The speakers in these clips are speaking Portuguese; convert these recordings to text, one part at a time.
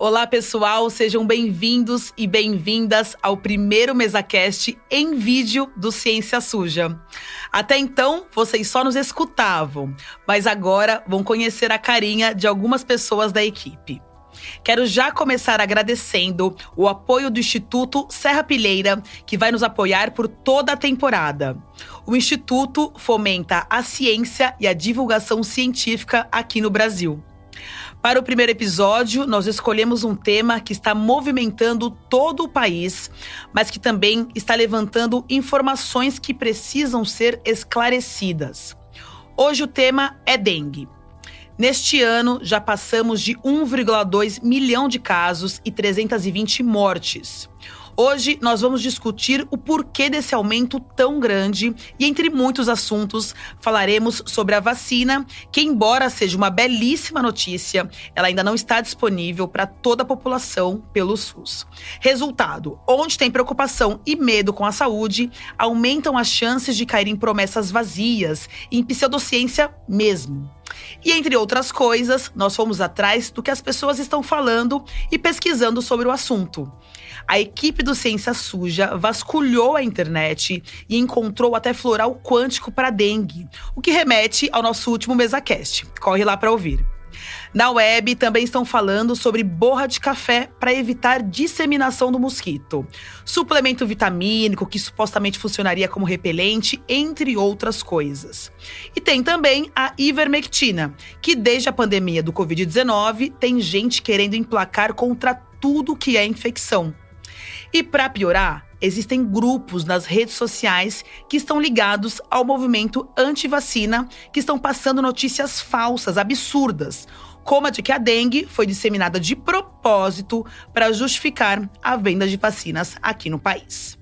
Olá, pessoal, sejam bem-vindos e bem-vindas ao primeiro MesaCast em vídeo do Ciência Suja. Até então, vocês só nos escutavam, mas agora vão conhecer a carinha de algumas pessoas da equipe. Quero já começar agradecendo o apoio do Instituto Serrapilheira, que vai nos apoiar por toda a temporada. O Instituto fomenta a ciência e a divulgação científica aqui no Brasil. Para o primeiro episódio, nós escolhemos um tema que está movimentando todo o país, mas que também está levantando informações que precisam ser esclarecidas. Hoje o tema é dengue. Neste ano, já passamos de 1,2 milhão de casos e 320 mortes. Hoje, nós vamos discutir o porquê desse aumento tão grande e, entre muitos assuntos, falaremos sobre a vacina, que, embora seja uma belíssima notícia, ela ainda não está disponível para toda a população pelo SUS. Resultado: onde tem preocupação e medo com a saúde, aumentam as chances de cair em promessas vazias e em pseudociência mesmo. E, entre outras coisas, nós fomos atrás do que as pessoas estão falando e pesquisando sobre o assunto. A equipe do Ciência Suja vasculhou a internet e encontrou até floral quântico para dengue, o que remete ao nosso último MesaCast. Corre lá para ouvir. Na web também estão falando sobre borra de café para evitar disseminação do mosquito, suplemento vitamínico que supostamente funcionaria como repelente, entre outras coisas. E tem também a ivermectina, que desde a pandemia do Covid-19 tem gente querendo emplacar contra tudo que é infecção. E para piorar, existem grupos nas redes sociais que estão ligados ao movimento anti-vacina, que estão passando notícias falsas, absurdas, como a de que a dengue foi disseminada de propósito para justificar a venda de vacinas aqui no país.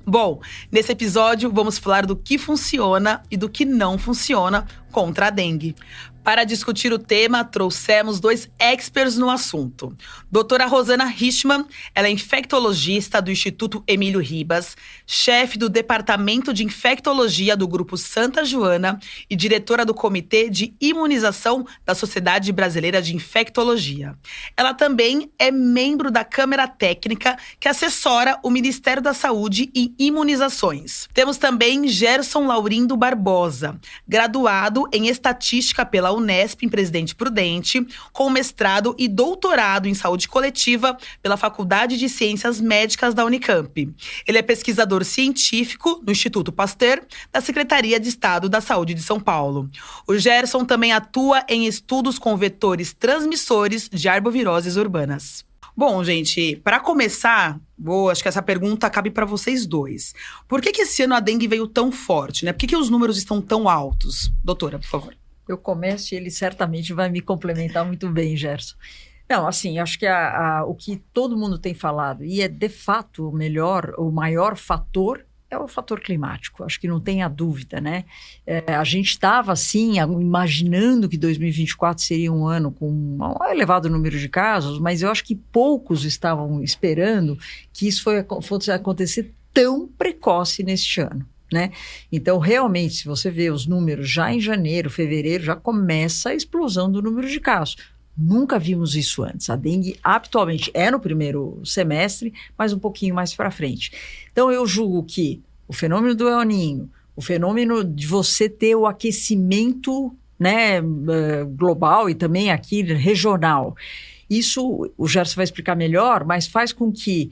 Bom, nesse episódio vamos falar do que funciona e do que não funciona contra a dengue. Para discutir o tema, trouxemos dois experts no assunto. Doutora Rosana Richman, ela é infectologista do Instituto Emílio Ribas, chefe do Departamento de Infectologia do Grupo Santa Joana e diretora do Comitê de Imunização da Sociedade Brasileira de Infectologia. Ela também é membro da Câmara Técnica que assessora o Ministério da Saúde em imunizações. Temos também Gerson Laurindo Barbosa, graduado em Estatística pela Unesp em Presidente Prudente, com mestrado e doutorado em saúde coletiva pela Faculdade de Ciências Médicas da Unicamp. Ele é pesquisador científico no Instituto Pasteur, da Secretaria de Estado da Saúde de São Paulo. O Gerson também atua em estudos com vetores transmissores de arboviroses urbanas. Bom, gente, para começar, acho que essa pergunta cabe para vocês dois. Por que esse ano a dengue veio tão forte, né? Por que os números estão tão altos? Doutora, por favor. Eu começo e ele certamente vai me complementar muito bem, Gerson. Não, assim, acho que o que todo mundo tem falado, e é de fato o maior fator, é o fator climático. Acho que não tenha dúvida, né? A gente estava, assim, imaginando que 2024 seria um ano com um elevado número de casos, mas eu acho que poucos estavam esperando que isso fosse acontecer tão precoce neste ano. Né? Então, realmente, se você vê os números já em janeiro, fevereiro, já começa a explosão do número de casos. Nunca vimos isso antes. A dengue, habitualmente, é no primeiro semestre, mas um pouquinho mais para frente. Então, eu julgo que o fenômeno do El Niño, o fenômeno de você ter o aquecimento, né, global e também aqui regional, isso o Gerson vai explicar melhor, mas faz com que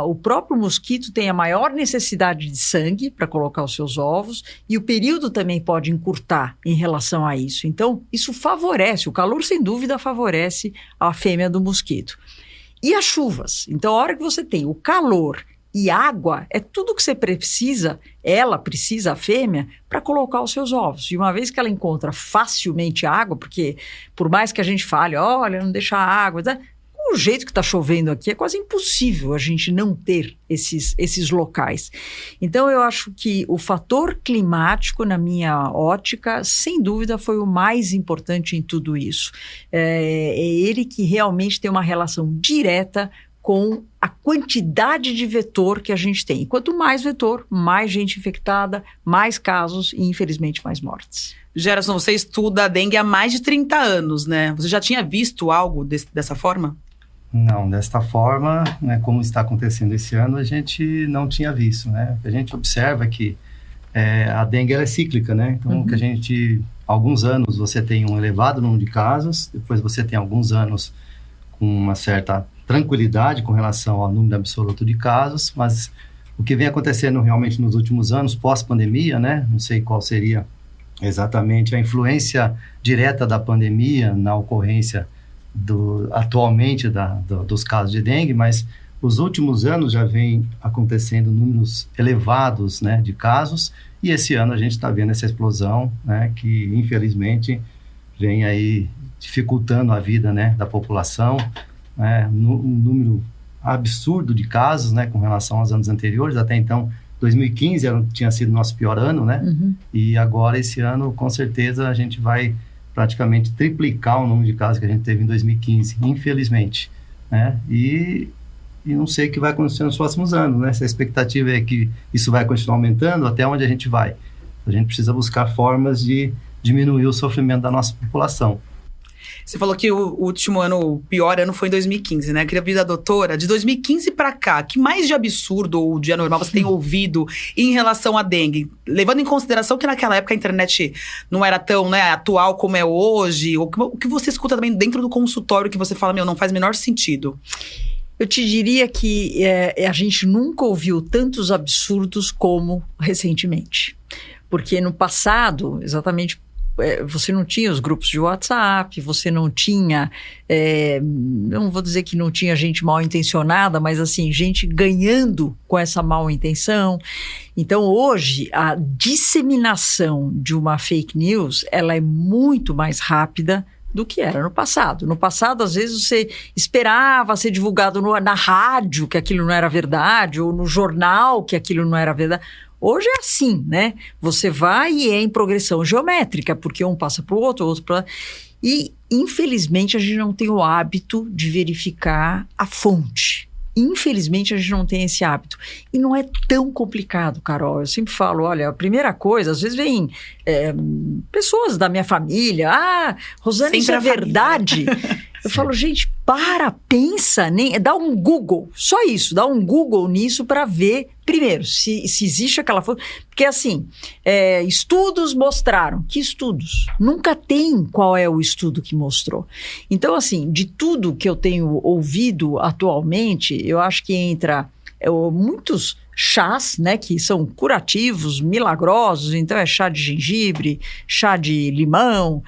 o próprio mosquito tenha maior necessidade de sangue para colocar os seus ovos e o período também pode encurtar em relação a isso. Então, isso favorece, o calor sem dúvida favorece a fêmea do mosquito. E as chuvas. Então, a hora que você tem o calor e água, é tudo que você precisa, a fêmea, para colocar os seus ovos. E uma vez que ela encontra facilmente água, porque por mais que a gente fale, olha, não deixa água, tá? O jeito que está chovendo aqui é quase impossível a gente não ter esses locais. Então, eu acho que o fator climático, na minha ótica, sem dúvida, foi o mais importante em tudo isso. É ele que realmente tem uma relação direta com a quantidade de vetor que a gente tem. E quanto mais vetor, mais gente infectada, mais casos e, infelizmente, mais mortes. Gerson, você estuda a dengue há mais de 30 anos, né? Você já tinha visto algo dessa forma? Não, desta forma, né, como está acontecendo esse ano, a gente não tinha visto, né? A gente observa que a dengue ela é cíclica, né? Então, que a gente, alguns anos você tem um elevado número de casos, depois você tem alguns anos com uma certa tranquilidade com relação ao número absoluto de casos, mas o que vem acontecendo realmente nos últimos anos, pós-pandemia, né? Não sei qual seria exatamente a influência direta da pandemia na ocorrência atualmente dos casos de dengue, mas os últimos anos já vem acontecendo números elevados, né, de casos, e esse ano a gente está vendo essa explosão, né, que infelizmente vem aí dificultando a vida, né, da população, né, um número absurdo de casos, né, com relação aos anos anteriores. Até então 2015 tinha sido nosso pior ano, né, e agora esse ano com certeza a gente vai praticamente triplicar o número de casos que a gente teve em 2015, infelizmente, né? E não sei o que vai acontecer nos próximos anos, né? Se a expectativa é que isso vai continuar aumentando, até onde a gente vai? A gente precisa buscar formas de diminuir o sofrimento da nossa população. Você falou que o último ano, o pior ano foi em 2015, né? Queria pedir da doutora, de 2015 para cá, que mais de absurdo ou de anormal você tem ouvido em relação à dengue? Levando em consideração que naquela época a internet não era tão, né, atual como é hoje, o que você escuta também dentro do consultório que você fala, não faz o menor sentido? Eu te diria que a gente nunca ouviu tantos absurdos como recentemente. Porque no passado, exatamente, você não tinha os grupos de WhatsApp, você não tinha, não vou dizer que não tinha gente mal intencionada, mas assim, gente ganhando com essa mal intenção. Então hoje a disseminação de uma fake news, ela é muito mais rápida do que era no passado. No passado, às vezes, você esperava ser divulgado na rádio que aquilo não era verdade, ou no jornal que aquilo não era verdade. Hoje é assim, né? Você vai e é em progressão geométrica, porque um passa para o outro, outro para... E, infelizmente, a gente não tem o hábito de verificar a fonte. Infelizmente, a gente não tem esse hábito. E não é tão complicado, Carol. Eu sempre falo, olha, a primeira coisa, às vezes vem pessoas da minha família, Rosane, isso é verdade? Eu falo, gente, pensa, dá um Google, só isso, dá um Google nisso para ver, primeiro, se existe aquela fonte. Porque assim, estudos mostraram. Que estudos? Nunca tem qual é o estudo que mostrou. Então, assim, de tudo que eu tenho ouvido atualmente, eu acho que entra muitos chás, né, que são curativos, milagrosos. Então é chá de gengibre, chá de limão,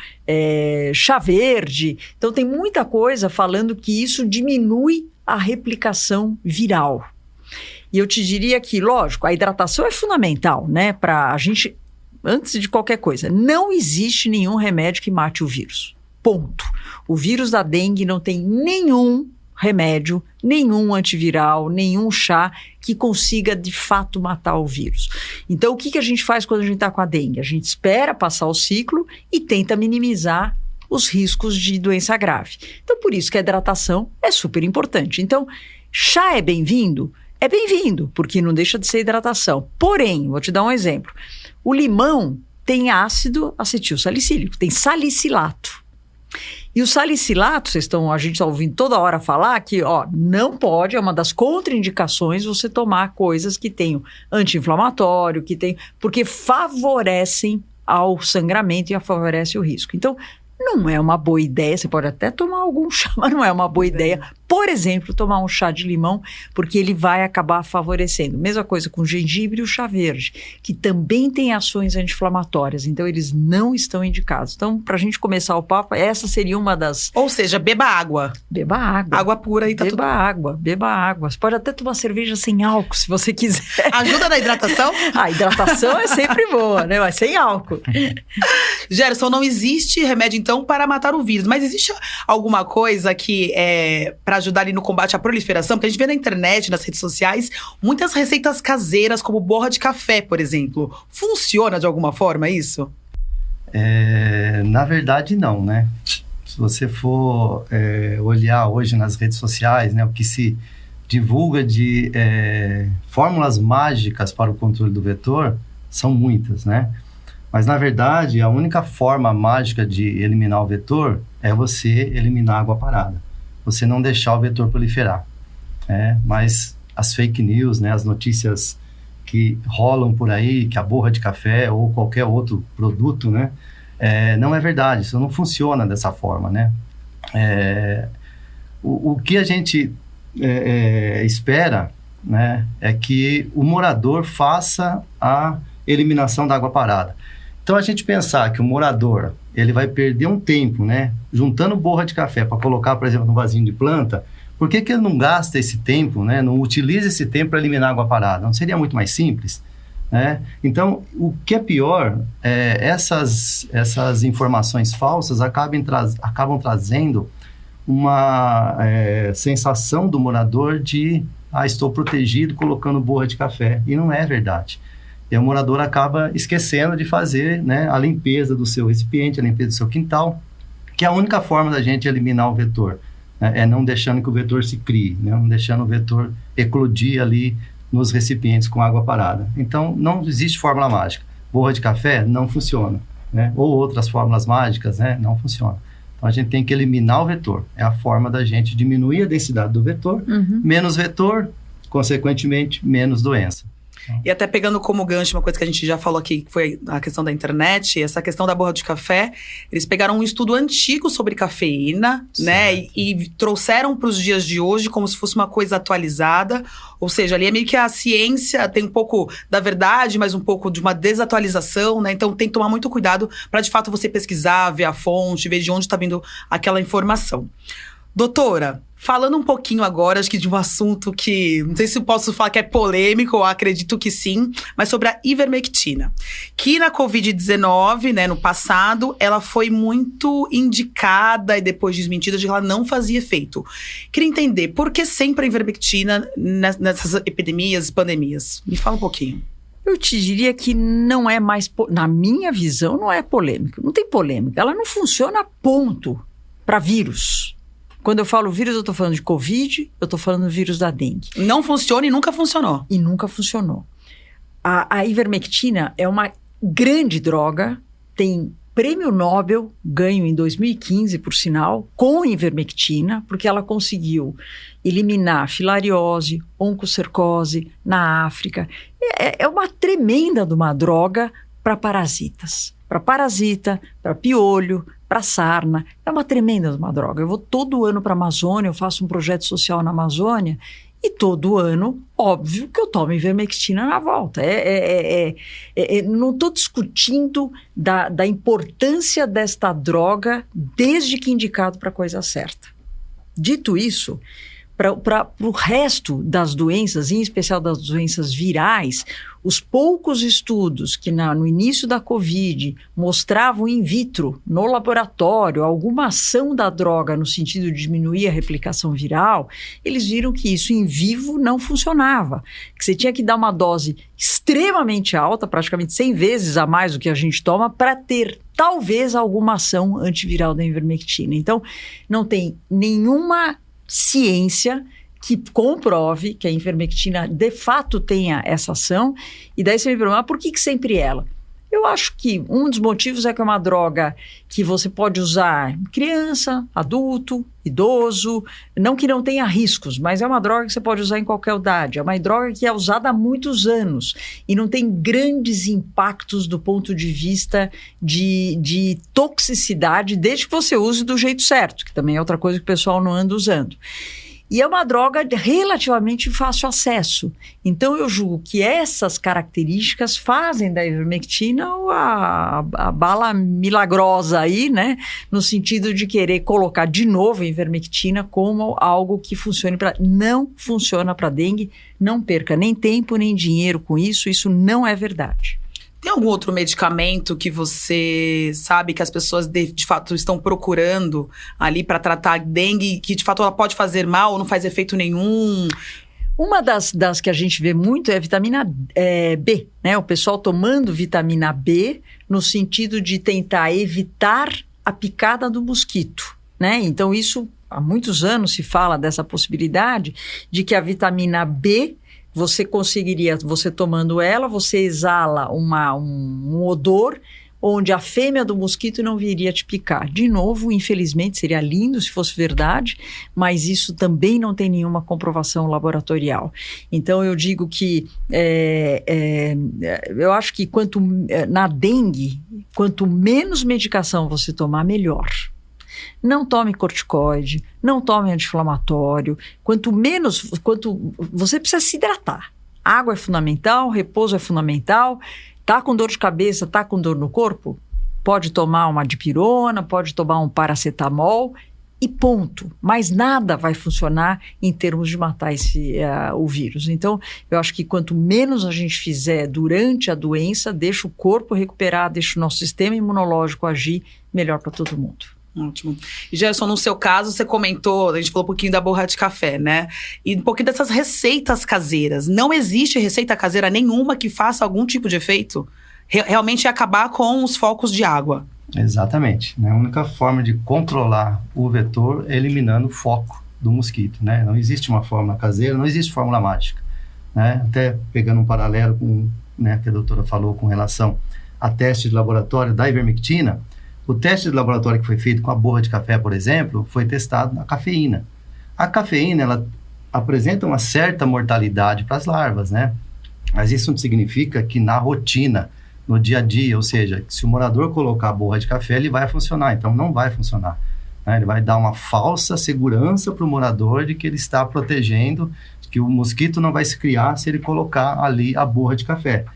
chá verde. Então tem muita coisa falando que isso diminui a replicação viral. E eu te diria que, lógico, a hidratação é fundamental, né, para a gente, antes de qualquer coisa, não existe nenhum remédio que mate o vírus. Ponto. O vírus da dengue não tem nenhum remédio, nenhum antiviral, nenhum chá que consiga de fato matar o vírus. Então, o que a gente faz quando a gente está com a dengue? A gente espera passar o ciclo e tenta minimizar os riscos de doença grave. Então, por isso que a hidratação é super importante. Então, chá é bem-vindo? É bem-vindo, porque não deixa de ser hidratação. Porém, vou te dar um exemplo. O limão tem ácido acetilsalicílico, tem salicilato. E o salicilato, a gente está ouvindo toda hora falar que, não pode, é uma das contraindicações você tomar coisas que tenham anti-inflamatório, porque favorecem ao sangramento e favorecem o risco. Então, não é uma boa ideia, você pode até tomar algum chá, mas não é uma boa ideia, por exemplo, tomar um chá de limão, porque ele vai acabar favorecendo. Mesma coisa com o gengibre e o chá verde, que também tem ações anti-inflamatórias, então eles não estão indicados. Então, para a gente começar o papo, essa seria uma das... Ou seja, beba água. Beba água. Água pura e tá tudo... Beba água. Você pode até tomar cerveja sem álcool, se você quiser. Ajuda na hidratação? A hidratação é sempre boa, né? Mas sem álcool. Gerson, não existe remédio, então, para matar o vírus, mas existe alguma coisa que para ajudar ali no combate à proliferação? Porque a gente vê na internet, nas redes sociais, muitas receitas caseiras, como borra de café, por exemplo. Funciona de alguma forma isso? Na verdade, não, né? Se você for olhar hoje nas redes sociais, né, o que se divulga de fórmulas mágicas para o controle do vetor, são muitas, né? Mas, na verdade, a única forma mágica de eliminar o vetor é você eliminar a água parada. você não deixar o vetor proliferar. Mas as fake news, né, as notícias que rolam por aí, que a borra de café ou qualquer outro produto, né, não é verdade, isso não funciona dessa forma, né? O que a gente espera, né, é que o morador faça a eliminação da água parada. Então, a gente pensar que o morador, ele vai perder um tempo, né, juntando borra de café para colocar, por exemplo, no vasinho de planta, por que ele não gasta esse tempo, né, não utiliza esse tempo para eliminar a água parada? Não seria muito mais simples? Né? Então, o que é pior, essas informações falsas acabam trazendo uma sensação do morador de estou protegido colocando borra de café, e não é verdade. E o morador acaba esquecendo de fazer, né, a limpeza do seu recipiente, a limpeza do seu quintal, que é a única forma da gente eliminar o vetor, né, não deixando que o vetor se crie, né, não deixando o vetor eclodir ali nos recipientes com água parada. Então, não existe fórmula mágica. Borra de café não funciona, né, ou outras fórmulas mágicas, né, não funcionam. Então, a gente tem que eliminar o vetor. É a forma da gente diminuir a densidade do vetor, menos vetor, consequentemente, menos doença. E até pegando como gancho uma coisa que a gente já falou aqui, que foi a questão da internet, essa questão da borra de café, eles pegaram um estudo antigo sobre cafeína, né, e trouxeram para os dias de hoje como se fosse uma coisa atualizada, ou seja, ali é meio que a ciência tem um pouco da verdade, mas um pouco de uma desatualização, né, então tem que tomar muito cuidado para de fato você pesquisar, ver a fonte, ver de onde está vindo aquela informação. Doutora, falando um pouquinho agora, acho que de um assunto que, não sei se eu posso falar que é polêmico, ou acredito que sim, mas sobre a ivermectina. Que na Covid-19, né, no passado, ela foi muito indicada e depois desmentida de que ela não fazia efeito. Queria entender, por que sempre a ivermectina nessas epidemias, pandemias? Me fala um pouquinho. Eu te diria que não é mais, na minha visão, não é polêmico. Não tem polêmica. Ela não funciona a ponto para vírus. Quando eu falo vírus, eu estou falando de Covid, eu estou falando do vírus da dengue. Não funciona e nunca funcionou. E nunca funcionou. A ivermectina é uma grande droga, tem prêmio Nobel, ganho em 2015, por sinal, com ivermectina, porque ela conseguiu eliminar filariose, oncocercose na África. É uma tremenda de uma droga para parasitas. Para parasita, para piolho, para sarna. É uma tremenda de uma droga. Eu vou todo ano para a Amazônia, eu faço um projeto social na Amazônia e todo ano, óbvio, que eu tomo ivermectina na volta. Não estou discutindo da importância desta droga desde que indicado para a coisa certa. Dito isso, para o resto das doenças, em especial das doenças virais, os poucos estudos que no início da Covid mostravam in vitro, no laboratório, alguma ação da droga no sentido de diminuir a replicação viral, eles viram que isso em vivo não funcionava, que você tinha que dar uma dose extremamente alta, praticamente 100 vezes a mais do que a gente toma, para ter talvez alguma ação antiviral da ivermectina. Então, não tem nenhuma ciência que comprove que a ivermectina de fato tenha essa ação. E daí você me pergunta, por que sempre ela? Eu acho que um dos motivos é que é uma droga que você pode usar criança, adulto, idoso, não que não tenha riscos, mas é uma droga que você pode usar em qualquer idade. É uma droga que é usada há muitos anos e não tem grandes impactos do ponto de vista de toxicidade, desde que você use do jeito certo, que também é outra coisa que o pessoal não anda usando. E é uma droga de relativamente fácil acesso. Então, eu julgo que essas características fazem da ivermectina a bala milagrosa aí, né? No sentido de querer colocar de novo a ivermectina como algo que funcione para... Não funciona para dengue, não perca nem tempo nem dinheiro com isso, isso não é verdade. Tem algum outro medicamento que você sabe que as pessoas de fato estão procurando ali para tratar dengue, que de fato ela pode fazer mal ou não faz efeito nenhum? Uma das que a gente vê muito é a vitamina B, né? O pessoal tomando vitamina B no sentido de tentar evitar a picada do mosquito, né? Então isso, há muitos anos se fala dessa possibilidade de que a vitamina B, você conseguiria, você tomando ela, você exala um odor onde a fêmea do mosquito não viria te picar. De novo, infelizmente, seria lindo se fosse verdade, mas isso também não tem nenhuma comprovação laboratorial. Então, eu digo que eu acho que na dengue, quanto menos medicação você tomar, melhor. Não tome corticoide, não tome anti-inflamatório. Quanto você precisa se hidratar. Água é fundamental, repouso é fundamental. Tá com dor de cabeça, tá com dor no corpo? Pode tomar uma dipirona, pode tomar um paracetamol e ponto. Mas nada vai funcionar em termos de matar o vírus. Então, eu acho que quanto menos a gente fizer durante a doença, deixa o corpo recuperar, deixa o nosso sistema imunológico agir, melhor para todo mundo. Ótimo. E Gerson, no seu caso, você comentou, a gente falou um pouquinho da borra de café, né? E um pouquinho dessas receitas caseiras. Não existe receita caseira nenhuma que faça algum tipo de efeito? Realmente é acabar com os focos de água. Exatamente. A única forma de controlar o vetor é eliminando o foco do mosquito, né? Não existe uma fórmula caseira, não existe fórmula mágica, né? Até pegando um paralelo com, né, que a doutora falou com relação a teste de laboratório da ivermectina. O teste de laboratório que foi feito com a borra de café, por exemplo, foi testado na cafeína. A cafeína, ela apresenta uma certa mortalidade para as larvas, né? Mas isso não significa que na rotina, no dia a dia, ou seja, se o morador colocar a borra de café, ele vai funcionar. Então, não vai funcionar, né? Ele vai dar uma falsa segurança para o morador de que ele está protegendo, que o mosquito não vai se criar se ele colocar ali a borra de café,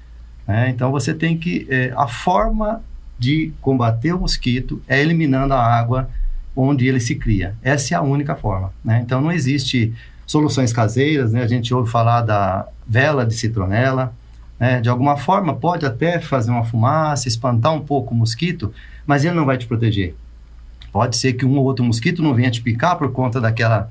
né? Então, você tem que... a forma de combater o mosquito é eliminando a água onde ele se cria. Essa é a única forma, né? Então, não existe soluções caseiras, né? A gente ouve falar da vela de citronela, né? De alguma forma, pode até fazer uma fumaça, espantar um pouco o mosquito, mas ele não vai te proteger. Pode ser que um ou outro mosquito não venha te picar por conta daquela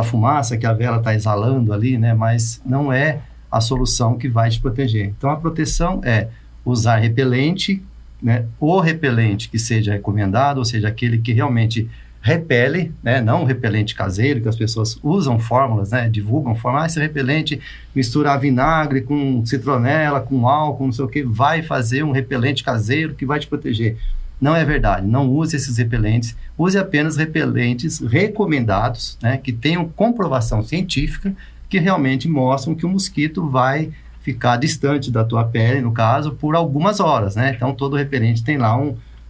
fumaça que a vela está exalando ali, né? Mas não é a solução que vai te proteger. Então, a proteção é usar repelente, né, o repelente que seja recomendado, ou seja, aquele que realmente repele, né, não o repelente caseiro, que as pessoas usam fórmulas, né, divulgam fórmulas, esse repelente, misturar vinagre com citronela, com álcool, não sei o que, vai fazer um repelente caseiro que vai te proteger. Não é verdade, não use esses repelentes, use apenas repelentes recomendados, né, que tenham comprovação científica, que realmente mostram que o mosquito vai ficar distante da tua pele, no caso, por algumas horas, né? Então, todo repelente tem lá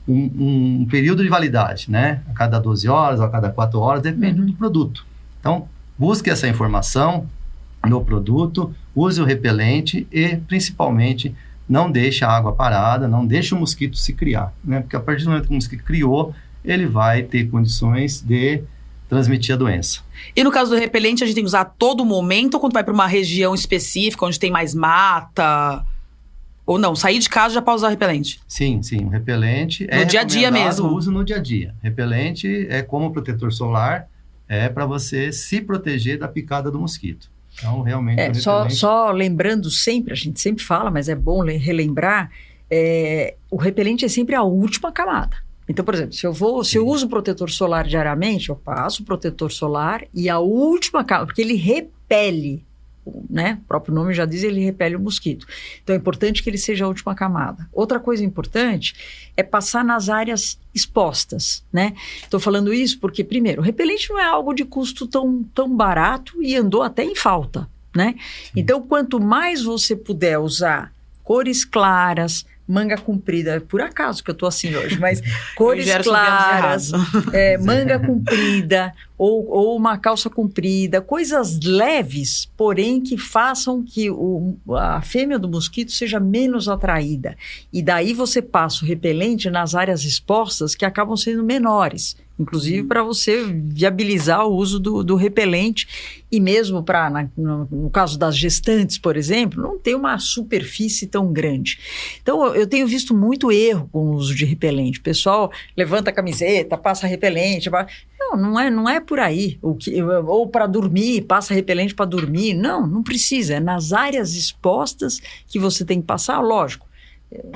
um período de validade, né? A cada 12 horas, a cada 4 horas, depende do produto. Então, busque essa informação no produto, use o repelente e, principalmente, não deixe a água parada, não deixe o mosquito se criar, né? Porque a partir do momento que o mosquito criou, ele vai ter condições de transmitir a doença. E no caso do repelente, a gente tem que usar a todo momento ou quando vai para uma região específica, onde tem mais mata? Ou não, sair de casa já pode usar repelente? Sim, o repelente no dia a dia mesmo. Uso no dia a dia. Repelente é como protetor solar, é para você se proteger da picada do mosquito. Então, realmente... Só lembrando sempre, a gente sempre fala, mas é bom relembrar, o repelente é sempre a última camada. Então, por exemplo, se eu uso protetor solar diariamente, eu passo o protetor solar e a última camada, porque ele repele, né? O próprio nome já diz, ele repele o mosquito. Então, é importante que ele seja a última camada. Outra coisa importante é passar nas áreas expostas, né? Estou falando isso porque, primeiro, o repelente não é algo de custo tão barato e andou até em falta, né? Sim. Então, quanto mais você puder usar cores claras, manga comprida, por acaso que eu tô assim hoje, mas cores claras, manga comprida ou uma calça comprida, coisas leves, porém que façam que a fêmea do mosquito seja menos atraída. E daí você passa o repelente nas áreas expostas que acabam sendo menores, inclusive para você viabilizar o uso do repelente e mesmo para, no caso das gestantes, por exemplo, não ter uma superfície tão grande. Então, eu tenho visto muito erro com o uso de repelente. O pessoal levanta a camiseta, passa repelente. Não é por aí. Ou para dormir, passa repelente para dormir. Não precisa. É nas áreas expostas que você tem que passar, lógico.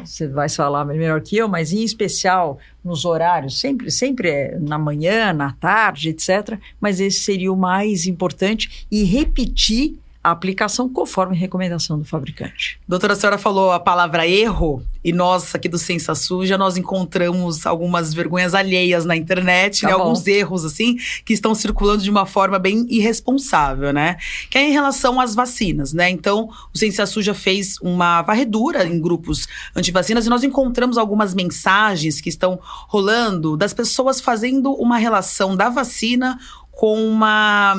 Você vai falar melhor que eu, mas em especial nos horários, sempre é na manhã, na tarde, etc. Mas esse seria o mais importante e repetir a aplicação conforme recomendação do fabricante. Doutora, a senhora falou a palavra erro, e nós aqui do Ciência Suja, nós encontramos algumas vergonhas alheias na internet, né? Alguns erros, assim, que estão circulando de uma forma bem irresponsável, né? Que é em relação às vacinas, né? Então, o Ciência Suja fez uma varredura em grupos antivacinas e nós encontramos algumas mensagens que estão rolando das pessoas fazendo uma relação da vacina com uma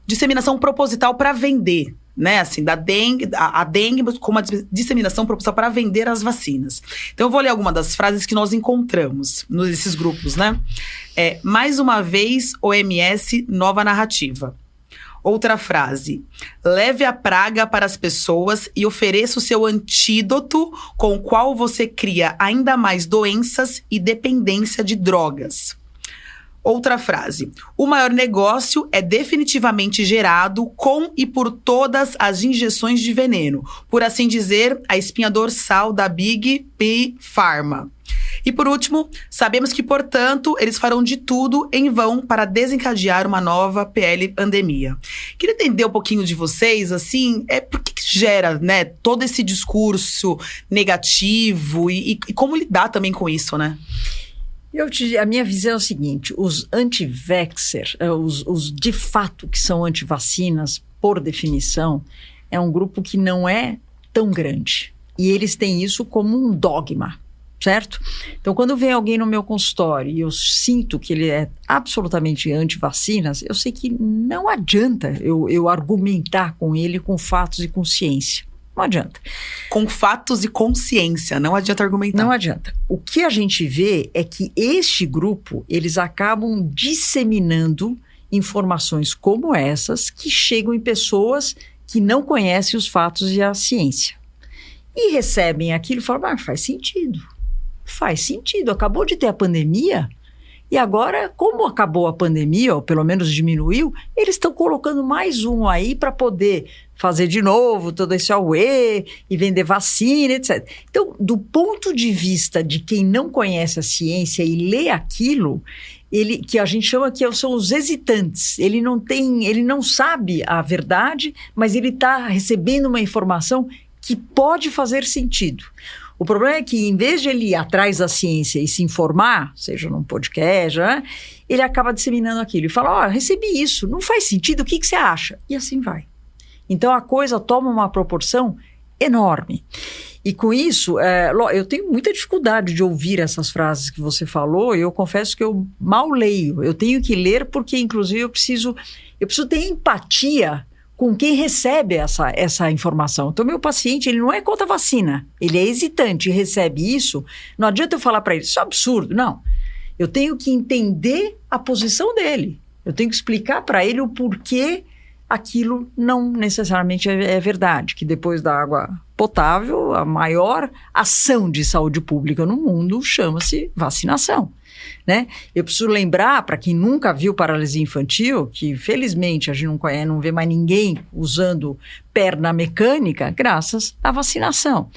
disseminação proposital para vender, né, assim, a dengue com uma disseminação proposital para vender as vacinas. Então eu vou ler algumas das frases que nós encontramos nesses grupos, né? Mais uma vez, OMS, nova narrativa. Outra frase: leve a praga para as pessoas e ofereça o seu antídoto com o qual você cria ainda mais doenças e dependência de drogas. Outra frase: o maior negócio é definitivamente gerado com e por todas as injeções de veneno. Por assim dizer, a espinha dorsal da Big Pharma. E por último, sabemos que, portanto, eles farão de tudo em vão para desencadear uma nova PL pandemia. Queria entender um pouquinho de vocês, assim, por que gera, né, todo esse discurso negativo e como lidar também com isso, né? A minha visão é o seguinte: os anti-vaxxer, os de fato que são anti-vacinas, por definição, é um grupo que não é tão grande. E eles têm isso como um dogma, certo? Então, quando vem alguém no meu consultório e eu sinto que ele é absolutamente anti-vacinas, eu sei que não adianta eu argumentar com ele com fatos e com ciência. Não adianta. Com fatos e consciência, não adianta argumentar. Não adianta. O que a gente vê é que este grupo, eles acabam disseminando informações como essas que chegam em pessoas que não conhecem os fatos e a ciência. E recebem aquilo e falam, faz sentido. Faz sentido. Acabou de ter a pandemia e agora, como acabou a pandemia, ou pelo menos diminuiu, eles estão colocando mais um aí para poder fazer de novo todo esse auê e vender vacina, etc. Então, do ponto de vista de quem não conhece a ciência e lê aquilo, que a gente chama que são os hesitantes. Ele não sabe a verdade, mas ele está recebendo uma informação que pode fazer sentido. O problema é que, em vez de ele ir atrás da ciência e se informar, seja num podcast, né, ele acaba disseminando aquilo e fala, recebi isso, não faz sentido, o que você acha? E assim vai. Então, a coisa toma uma proporção enorme. E com isso, eu tenho muita dificuldade de ouvir essas frases que você falou, e eu confesso que eu mal leio. Eu tenho que ler porque, inclusive, eu preciso ter empatia com quem recebe essa informação. Então, meu paciente, ele não é contra a vacina, ele é hesitante e recebe isso. Não adianta eu falar para ele, isso é absurdo. Não, eu tenho que entender a posição dele. Eu tenho que explicar para ele o porquê aquilo não necessariamente é verdade, que depois da água potável, a maior ação de saúde pública no mundo chama-se vacinação. Né? Eu preciso lembrar, para quem nunca viu paralisia infantil, que felizmente a gente não vê mais ninguém usando perna mecânica graças à vacinação.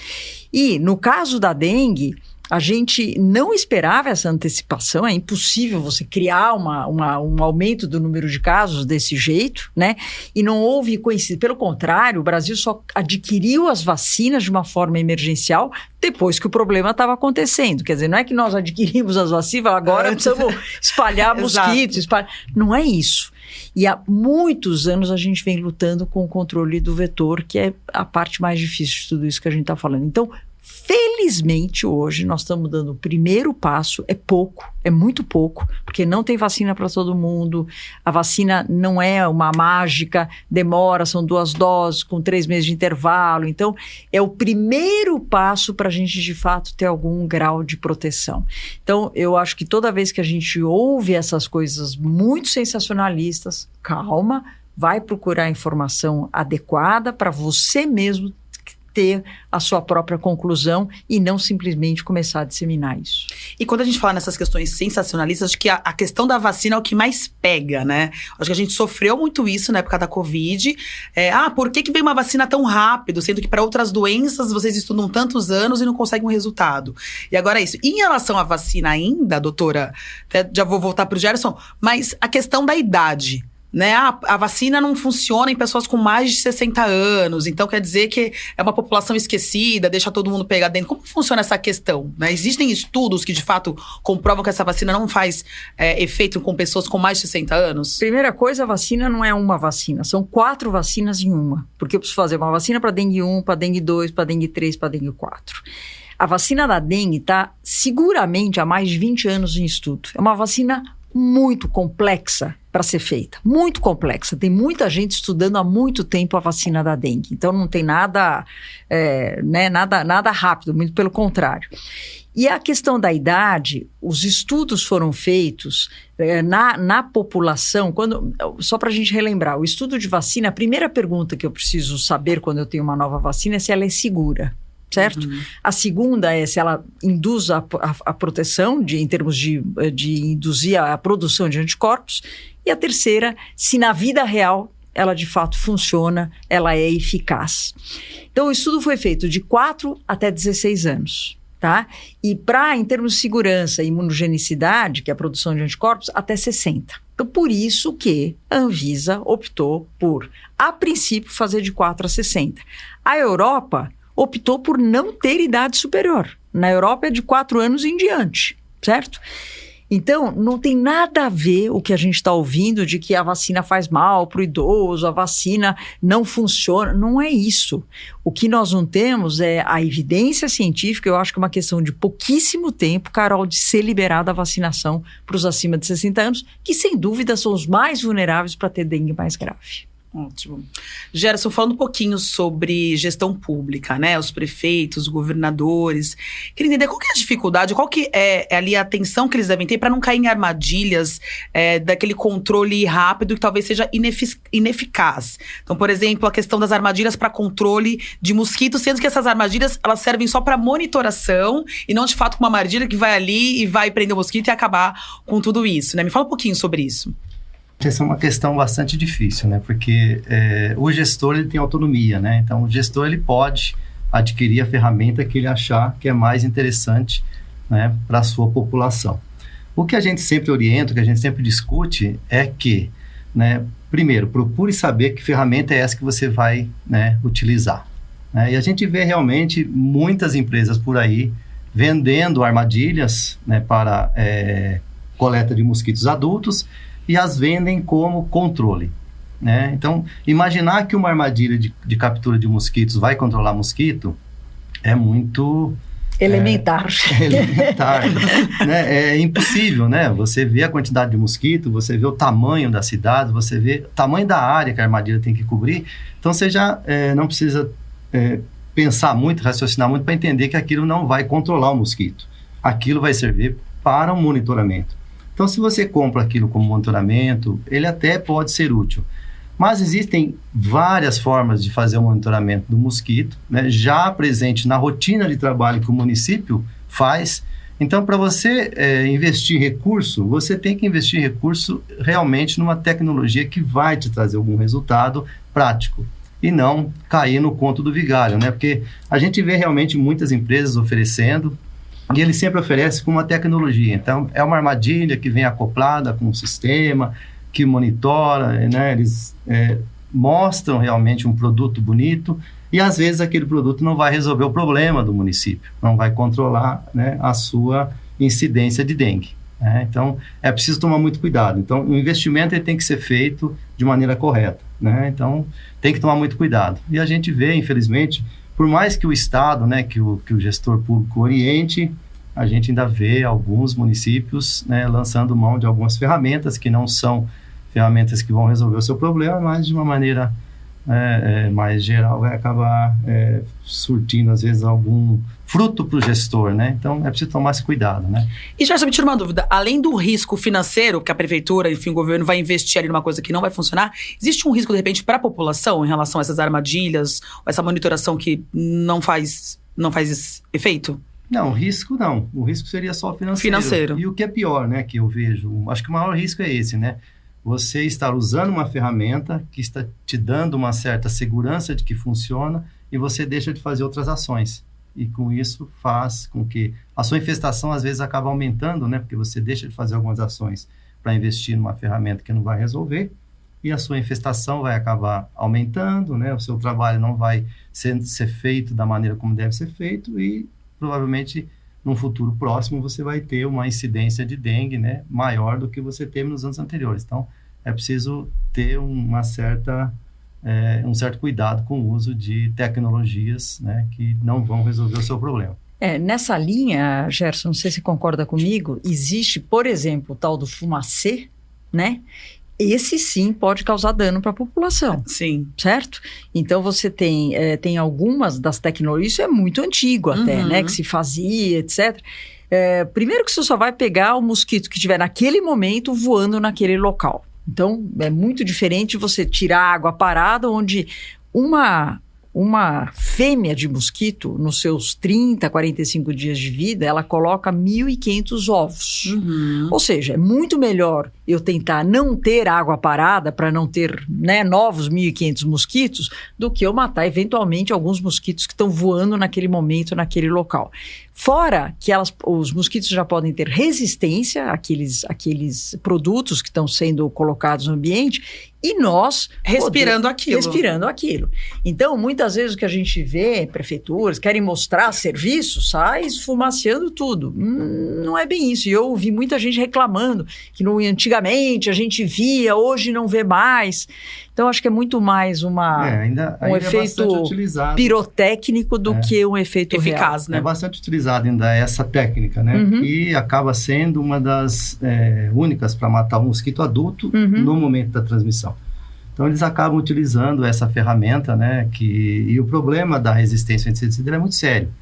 E no caso da dengue, a gente não esperava essa antecipação, é impossível você criar um aumento do número de casos desse jeito, né? E não houve coincidência. Pelo contrário, o Brasil só adquiriu as vacinas de uma forma emergencial depois que o problema estava acontecendo. Quer dizer, não é que nós adquirimos as vacinas, agora precisamos espalhar mosquitos. Não é isso. E há muitos anos a gente vem lutando com o controle do vetor, que é a parte mais difícil de tudo isso que a gente está falando. Então, felizmente, hoje, nós estamos dando o primeiro passo, é muito pouco, porque não tem vacina para todo mundo, a vacina não é uma mágica, demora, são 2 doses, com 3 meses de intervalo, então é o primeiro passo para a gente, de fato, ter algum grau de proteção. Então, eu acho que toda vez que a gente ouve essas coisas muito sensacionalistas, calma, vai procurar a informação adequada para você mesmo ter a sua própria conclusão e não simplesmente começar a disseminar isso. E quando a gente fala nessas questões sensacionalistas, acho que a questão da vacina é o que mais pega, né? Acho que a gente sofreu muito isso na época da Covid. Por que veio uma vacina tão rápido, sendo que para outras doenças vocês estudam tantos anos e não conseguem um resultado? E agora é isso. E em relação à vacina ainda, doutora, até já vou voltar para o Gerson, mas a questão da idade, né? A vacina não funciona em pessoas com mais de 60 anos, então quer dizer que é uma população esquecida, deixa todo mundo pegar dentro. Como funciona essa questão, né? Existem estudos que, de fato, comprovam que essa vacina não faz efeito com pessoas com mais de 60 anos? Primeira coisa, a vacina não é uma vacina, são 4 vacinas em uma. Porque eu preciso fazer uma vacina para dengue 1, para dengue 2, para dengue 3, para dengue 4. A vacina da dengue está seguramente há mais de 20 anos em estudo. É uma vacina muito complexa para ser feita, muito complexa. Tem muita gente estudando há muito tempo a vacina da dengue. Então não tem nada, nada rápido, muito pelo contrário. E a questão da idade, os estudos foram feitos na população, só para a gente relembrar, o estudo de vacina, a primeira pergunta que eu preciso saber quando eu tenho uma nova vacina é se ela é segura. Certo? Uhum. A segunda é se ela induz a proteção, em termos de induzir a produção de anticorpos. E a terceira, se na vida real ela de fato funciona, ela é eficaz. Então, o estudo foi feito de 4 até 16 anos. Tá? E em termos de segurança e imunogenicidade, que é a produção de anticorpos, até 60. Então, por isso que a Anvisa optou por, a princípio, fazer de 4 a 60. A Europa optou por não ter idade superior. Na Europa é de 4 anos em diante, certo? Então, não tem nada a ver o que a gente está ouvindo de que a vacina faz mal para o idoso, a vacina não funciona. Não é isso. O que nós não temos é a evidência científica, eu acho que é uma questão de pouquíssimo tempo, Carol, de ser liberada a vacinação para os acima de 60 anos, que sem dúvida são os mais vulneráveis para ter dengue mais grave. Ótimo. Gerson, falando um pouquinho sobre gestão pública, né? Os prefeitos, os governadores. Queria entender qual que é a dificuldade, qual que é ali a atenção que eles devem ter para não cair em armadilhas daquele controle rápido que talvez seja ineficaz. Então, por exemplo, a questão das armadilhas para controle de mosquitos, sendo que essas armadilhas elas servem só para monitoração e não de fato com uma armadilha que vai ali e vai prender o mosquito e acabar com tudo isso, né? Me fala um pouquinho sobre isso. Essa é uma questão bastante difícil, né? Porque o gestor ele tem autonomia, né? Então, o gestor ele pode adquirir a ferramenta que ele achar que é mais interessante, né, para a sua população. O que a gente sempre orienta, o que a gente sempre discute é que, né, primeiro, procure saber que ferramenta é essa que você vai, né, utilizar. Né? E a gente vê realmente muitas empresas por aí vendendo armadilhas, né, para coleta de mosquitos adultos, e as vendem como controle, né? Então, imaginar que uma armadilha de captura de mosquitos vai controlar mosquito é muito... Elementar. Elementar, né? É impossível, né? Você vê a quantidade de mosquito, você vê o tamanho da cidade, você vê o tamanho da área que a armadilha tem que cobrir. Então, você já não precisa pensar muito, raciocinar muito para entender que aquilo não vai controlar o mosquito. Aquilo vai servir para um monitoramento. Então, se você compra aquilo como monitoramento, ele até pode ser útil. Mas existem várias formas de fazer o monitoramento do mosquito, né, já presente na rotina de trabalho que o município faz. Então, para você investir recurso, você tem que investir recurso realmente numa tecnologia que vai te trazer algum resultado prático e não cair no conto do vigário, né? Porque a gente vê realmente muitas empresas oferecendo, e ele sempre oferece com uma tecnologia. Então, é uma armadilha que vem acoplada com um sistema, que monitora, né? Eles mostram realmente um produto bonito e, às vezes, aquele produto não vai resolver o problema do município, não vai controlar, né, a sua incidência de dengue. Né? Então, é preciso tomar muito cuidado. Então, o investimento ele tem que ser feito de maneira correta. Né? Então, tem que tomar muito cuidado. E a gente vê, infelizmente, por mais que o Estado, né, que o gestor público oriente, a gente ainda vê alguns municípios, né, lançando mão de algumas ferramentas que não são ferramentas que vão resolver o seu problema, mas de uma maneira mais geral vai acabar surtindo, às vezes, algum fruto para o gestor, né? Então, é preciso tomar esse cuidado, né? E já me tira uma dúvida, além do risco financeiro que a prefeitura, enfim, o governo vai investir ali numa coisa que não vai funcionar, existe um risco, de repente, para a população em relação a essas armadilhas, essa monitoração que não faz efeito? Não, o risco não. O risco seria só financeiro. E o que é pior, né, que eu vejo, acho que o maior risco é esse, né? Você estar usando uma ferramenta que está te dando uma certa segurança de que funciona e você deixa de fazer outras ações. E com isso faz com que a sua infestação às vezes acaba aumentando, né? Porque você deixa de fazer algumas ações para investir numa ferramenta que não vai resolver e a sua infestação vai acabar aumentando, né? O seu trabalho não vai ser feito da maneira como deve ser feito e provavelmente num futuro próximo você vai ter uma incidência de dengue, né, maior do que você teve nos anos anteriores. Então, é preciso ter um certo cuidado com o uso de tecnologias, né, que não vão resolver o seu problema. Nessa linha, Gerson, não sei se concorda comigo, existe, por exemplo, o tal do fumacê, né? Esse sim pode causar dano para a população. Sim. Certo? Então você tem algumas das tecnologias, isso é muito antigo até, né? Que se fazia, etc. Primeiro que você só vai pegar o mosquito que estiver naquele momento voando naquele local. Então é muito diferente você tirar água parada, onde uma fêmea de mosquito, nos seus 30, 45 dias de vida, ela coloca 1.500 ovos. Ou seja, é muito melhor eu tentar não ter água parada para não ter, né, novos 1.500 mosquitos, do que eu matar eventualmente alguns mosquitos que estão voando naquele momento, naquele local. Fora que os mosquitos já podem ter resistência àqueles produtos que estão sendo colocados no ambiente e nós... Respirando aquilo. Então, muitas vezes o que a gente vê, prefeituras querem mostrar serviços, sai esfumaciando tudo. Não é bem isso. E eu ouvi muita gente reclamando que antigamente a gente via, hoje não vê mais. Então, acho que é muito mais um efeito pirotécnico do que um efeito eficaz, real. Né? É bastante utilizada ainda essa técnica, né? E acaba sendo uma das únicas para matar o mosquito adulto no momento da transmissão. Então, eles acabam utilizando essa ferramenta, né? E o problema da resistência ao inseticida é muito sério,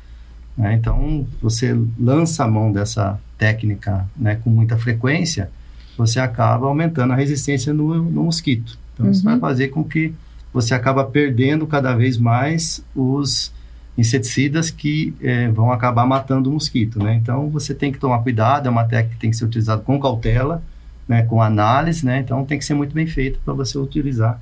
né? Então, você lança a mão dessa técnica, né, com muita frequência, você acaba aumentando a resistência no mosquito. Então, isso vai fazer com que você acaba perdendo cada vez mais os inseticidas que vão acabar matando o mosquito, né? Então, você tem que tomar cuidado, é uma técnica que tem que ser utilizada com cautela, né, com análise, né? Então, tem que ser muito bem feito para você utilizar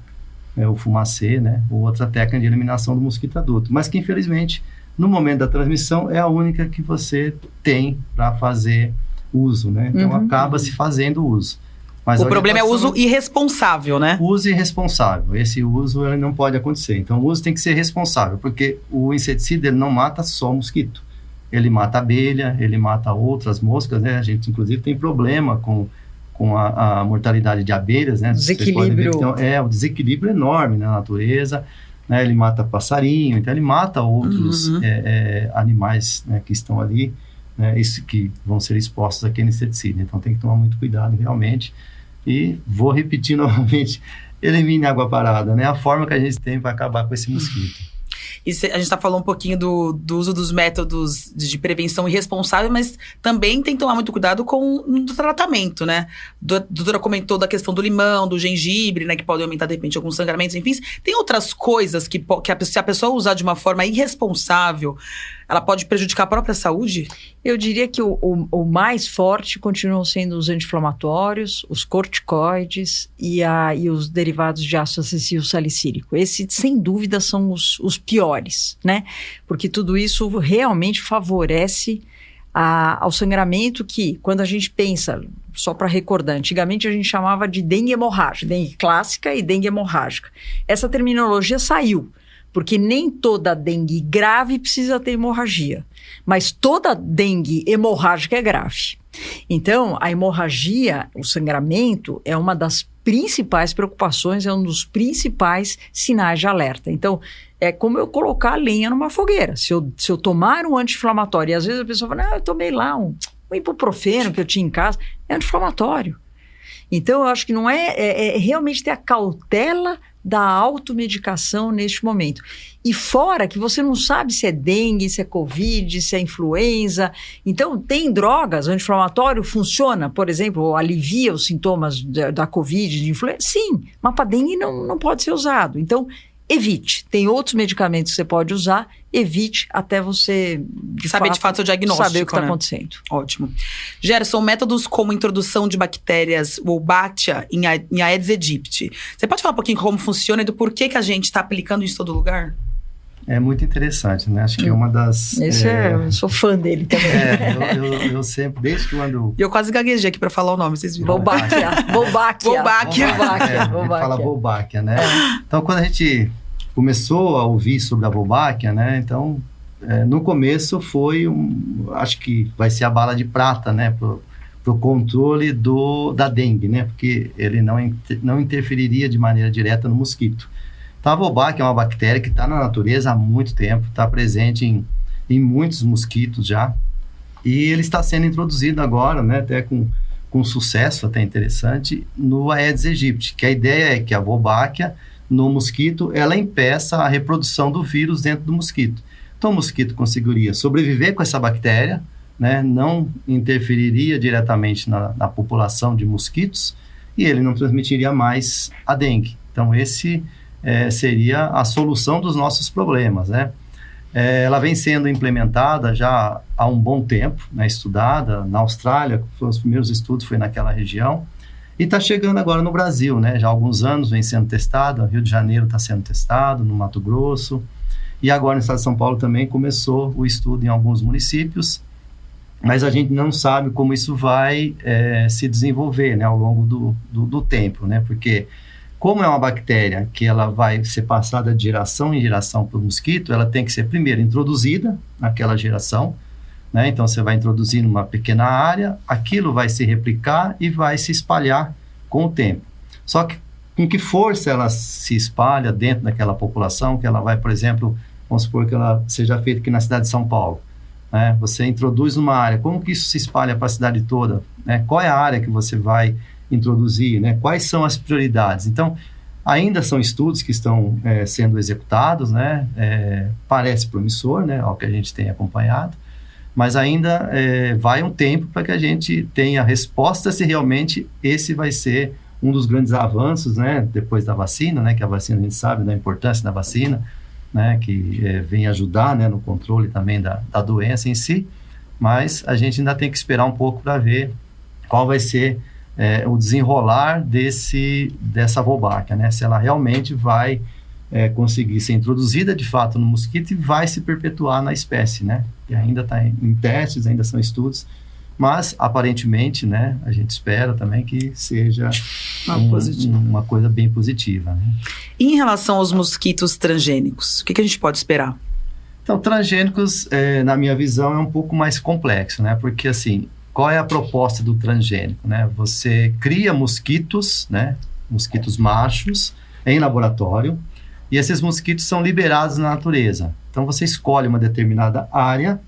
o fumacê, né, ou outra técnica de eliminação do mosquito adulto. Mas que, infelizmente, no momento da transmissão, é a única que você tem para fazer uso, né? Então, acaba se fazendo uso. Mas o problema é o uso irresponsável, né? Uso irresponsável. Esse uso ele não pode acontecer. Então, o uso tem que ser responsável, porque o inseticida ele não mata só o mosquito. Ele mata a abelha, ele mata outras moscas, né? A gente, inclusive, tem problema com a mortalidade de abelhas, né? Desequilíbrio. Um desequilíbrio enorme na natureza, né? Ele mata passarinho, então ele mata outros animais, né, que estão ali, né, que vão ser expostos àquele inseticida. Então, tem que tomar muito cuidado, realmente. E vou repetir novamente, elimine a água parada, né? A forma que a gente tem para acabar com esse mosquito. E a gente falando um pouquinho do uso dos métodos de prevenção irresponsável, mas também tem que tomar muito cuidado com o tratamento, né? A doutora comentou da questão do limão, do gengibre, né? Que podem aumentar, de repente, alguns sangramentos, enfim. Tem outras coisas que se a pessoa usar de uma forma irresponsável, ela pode prejudicar a própria saúde? Eu diria que o mais forte continuam sendo os anti-inflamatórios, os corticoides e os derivados de ácido acessível salicílico. Esses, sem dúvida, são os piores, né? Porque tudo isso realmente favorece ao sangramento que, quando a gente pensa, só para recordar, antigamente a gente chamava de dengue hemorrágica, dengue clássica e dengue hemorrágica. Essa terminologia saiu. Porque nem toda dengue grave precisa ter hemorragia, mas toda dengue hemorrágica é grave. Então, a hemorragia, o sangramento, é uma das principais preocupações, é um dos principais sinais de alerta. Então, é como eu colocar lenha numa fogueira. Se eu tomar um anti-inflamatório, e às vezes a pessoa fala, eu tomei lá um ibuprofeno que eu tinha em casa, é anti-inflamatório. Então, eu acho que não é realmente ter a cautela da automedicação neste momento. E fora que você não sabe se é dengue, se é covid, se é influenza. Então, tem drogas, o anti-inflamatório funciona, por exemplo, alivia os sintomas da covid, de influenza. Sim, mas para dengue não pode ser usado. Então, evite. Tem outros medicamentos que você pode usar, evite até você saber de fato o diagnóstico, saber o que está né? acontecendo. Ótimo. Gerson, métodos como introdução de bactérias Wolbachia em Aedes aegypti. Você pode falar um pouquinho como funciona e do porquê que a gente está aplicando isso em todo lugar? É muito interessante, né? Acho que é uma das... Eu sou fã dele também. Eu sempre, desde que quando... E eu quase gaguejei aqui para falar o nome, vocês viram? Wolbachia. Fala Wolbachia, né? Então, quando a gente começou a ouvir sobre a Wolbachia, né? Então, no começo foi, acho que vai ser a bala de prata, né? Pro controle da dengue, né? Porque ele não interferiria de maneira direta no mosquito. Então, a Wolbachia é uma bactéria que está na natureza há muito tempo, está presente em muitos mosquitos já, e ele está sendo introduzido agora, né, até com sucesso, até interessante, no Aedes aegypti, que a ideia é que a Wolbachia, no mosquito, ela impeça a reprodução do vírus dentro do mosquito. Então, o mosquito conseguiria sobreviver com essa bactéria, né, não interferiria diretamente na população de mosquitos, e ele não transmitiria mais a dengue. Então, esse... seria a solução dos nossos problemas, né? Ela vem sendo implementada já há um bom tempo, né? Estudada na Austrália, foram os primeiros estudos, foi naquela região, e está chegando agora no Brasil, né? Já há alguns anos vem sendo testada, Rio de Janeiro está sendo testado, no Mato Grosso, e agora no estado de São Paulo também começou o estudo em alguns municípios, mas a gente não sabe como isso vai se desenvolver, né? Ao longo do tempo, né? Porque como é uma bactéria que ela vai ser passada de geração em geração para o mosquito, ela tem que ser primeiro introduzida naquela geração, né? Então você vai introduzir numa pequena área, aquilo vai se replicar e vai se espalhar com o tempo. Só que com que força ela se espalha dentro daquela população, que ela vai, por exemplo, vamos supor que ela seja feita aqui na cidade de São Paulo, né? Você introduz uma área, como que isso se espalha para a cidade toda, né? Qual é a área que você vai introduzir, né? Quais são as prioridades? Então, ainda são estudos que estão sendo executados, né? Parece promissor, né? Ao que a gente tem acompanhado, mas ainda vai um tempo para que a gente tenha resposta se realmente esse vai ser um dos grandes avanços, né? Depois da vacina, né? Que a vacina, a gente sabe da importância da vacina, né? Que vem ajudar, né? No controle também da doença em si, mas a gente ainda tem que esperar um pouco para ver qual vai ser o desenrolar dessa Wolbachia, né? Se ela realmente vai conseguir ser introduzida de fato no mosquito e vai se perpetuar na espécie, né? E ainda está em testes, ainda são estudos, mas aparentemente, né? A gente espera também que seja uma coisa bem positiva, né? E em relação aos mosquitos transgênicos, o que a gente pode esperar? Então, transgênicos, na minha visão, é um pouco mais complexo, né? Porque assim, qual é a proposta do transgênico, né? Você cria mosquitos, né? Mosquitos machos em laboratório, e esses mosquitos são liberados na natureza. Então você escolhe uma determinada área,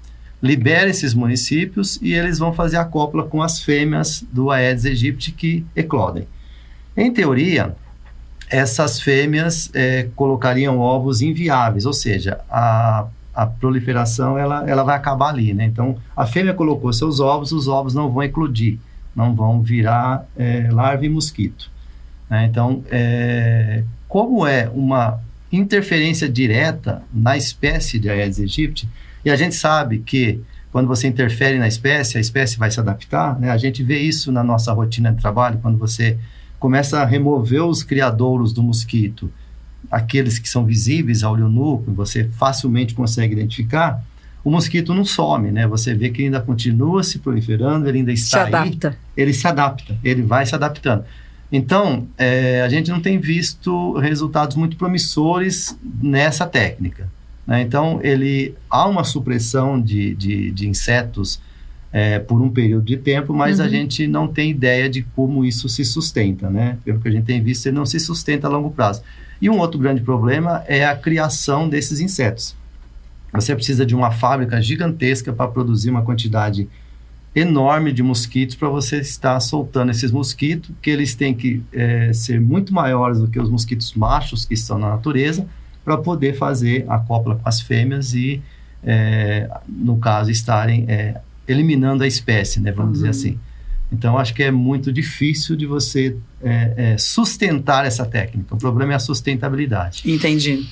libera esses municípios e eles vão fazer a cópula com as fêmeas do Aedes aegypti que eclodem. Em teoria, essas fêmeas colocariam ovos inviáveis, ou seja, a proliferação ela vai acabar ali, né? Então, a fêmea colocou seus ovos, os ovos não vão eclodir, não vão virar larva e mosquito, né? Então, como é uma interferência direta na espécie de Aedes aegypti, e a gente sabe que quando você interfere na espécie, a espécie vai se adaptar, né? A gente vê isso na nossa rotina de trabalho, quando você começa a remover os criadouros do mosquito, aqueles que são visíveis a olho nu, que você facilmente consegue identificar, o mosquito não some, né? Você vê que ele ainda continua se proliferando, ele ainda está aí. Ele se adapta, ele vai se adaptando. Então, a gente não tem visto resultados muito promissores nessa técnica, né? Então, há uma supressão de insetos por um período de tempo, mas a gente não tem ideia de como isso se sustenta, né? Pelo que a gente tem visto, ele não se sustenta a longo prazo. E um outro grande problema é a criação desses insetos. Você precisa de uma fábrica gigantesca para produzir uma quantidade enorme de mosquitos para você estar soltando esses mosquitos, que eles têm que ser muito maiores do que os mosquitos machos que estão na natureza, para poder fazer a cópula com as fêmeas e, no caso, estarem eliminando a espécie, né, vamos dizer assim. Então, acho que é muito difícil de você sustentar essa técnica. O problema é a sustentabilidade. Entendi.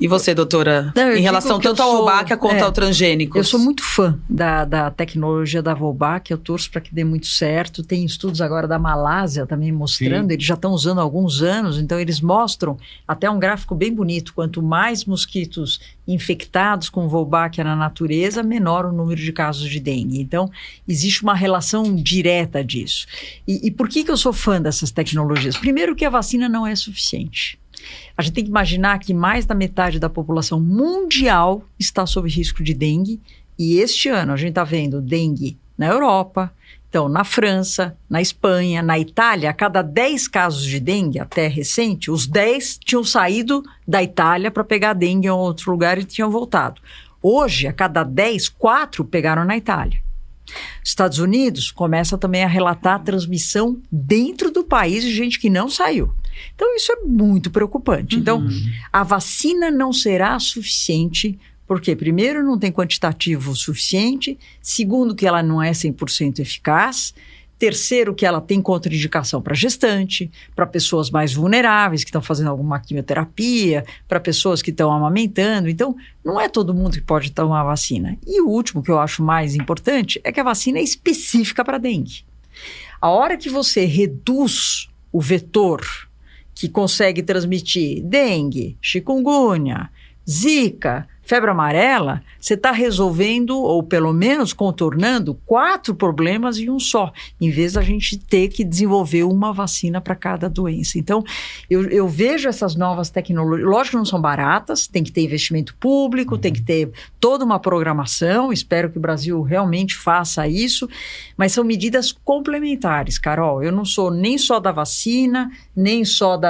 E você, doutora? Não, em relação tanto ao Wolbachia quanto ao transgênicos? Eu sou muito fã da tecnologia da Wolbachia, eu torço para que dê muito certo. Tem estudos agora da Malásia também mostrando, eles já estão usando há alguns anos, então eles mostram até um gráfico bem bonito. Quanto mais mosquitos infectados com Wolbachia na natureza, menor o número de casos de dengue. Então, existe uma relação direta disso. E por que eu sou fã dessas tecnologias? Primeiro que a vacina não é suficiente. A gente tem que imaginar que mais da metade da população mundial está sob risco de dengue, e este ano a gente está vendo dengue na Europa, então na França, na Espanha, na Itália. A cada 10 casos de dengue, até recente, os 10 tinham saído da Itália para pegar dengue em outro lugar e tinham voltado. Hoje, a cada 10, 4 pegaram na Itália. Estados Unidos começa também a relatar a transmissão dentro do país de gente que não saiu. Então, isso é muito preocupante. Então, a vacina não será suficiente, porque, primeiro, não tem quantitativo suficiente, segundo, que ela não é 100% eficaz, terceiro, que ela tem contraindicação para gestante, para pessoas mais vulneráveis que estão fazendo alguma quimioterapia, para pessoas que estão amamentando. Então, não é todo mundo que pode tomar a vacina. E o último, que eu acho mais importante, é que a vacina é específica para dengue. A hora que você reduz o vetor que consegue transmitir dengue, chikungunya, zika, febre amarela, você está resolvendo, ou pelo menos contornando, 4 problemas em um só, em vez da gente ter que desenvolver uma vacina para cada doença. Então, eu vejo essas novas tecnologias, lógico que não são baratas, tem que ter investimento público, tem que ter toda uma programação, espero que o Brasil realmente faça isso, mas são medidas complementares, Carol. Eu não sou nem só da vacina, nem só